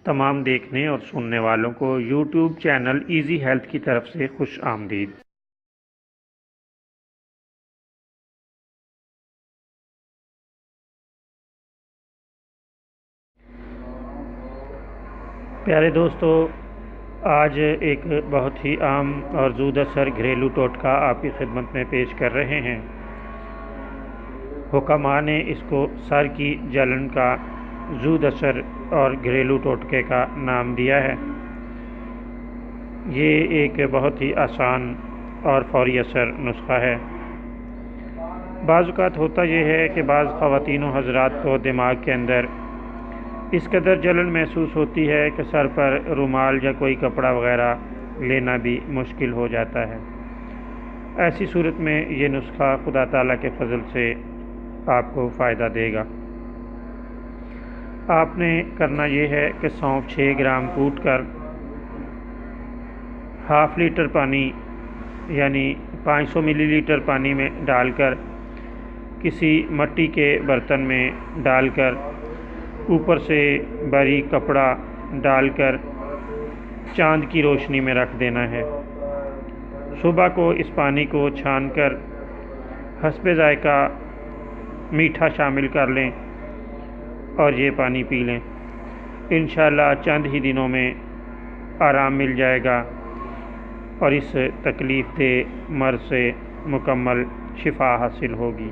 تمام دیکھنے اور سننے والوں کو یوٹیوب چینل ایزی ہیلتھ کی طرف سے خوش آمدید۔ پیارے دوستو، آج ایک بہت ہی عام اور زود اثر گھریلو ٹوٹکا آپ کی خدمت میں پیش کر رہے ہیں۔ حکماء نے اس کو سر کی جلن کا زود اثر اور گھریلو ٹوٹکے کا نام دیا ہے۔ یہ ایک بہت ہی آسان اور فوری اثر نسخہ ہے۔ بعض اوقات ہوتا یہ ہے کہ بعض خواتین و حضرات کو دماغ کے اندر اس قدر جلن محسوس ہوتی ہے کہ سر پر رومال یا کوئی کپڑا وغیرہ لینا بھی مشکل ہو جاتا ہے۔ ایسی صورت میں یہ نسخہ خدا تعالیٰ کے فضل سے آپ کو فائدہ دے گا۔ آپ نے کرنا یہ ہے کہ سونف 6 گرام کوٹ کر ½ لیٹر پانی یعنی 500 ملی لیٹر پانی میں ڈال کر کسی مٹی کے برتن میں ڈال کر اوپر سے باریک کپڑا ڈال کر چاند کی روشنی میں رکھ دینا ہے۔ صبح کو اس پانی کو چھان کر حسب ذائقہ میٹھا شامل کر لیں اور یہ پانی پی لیں۔ انشاءاللہ چند ہی دنوں میں آرام مل جائے گا اور اس تکلیف دہ مرض سے مکمل شفا حاصل ہوگی۔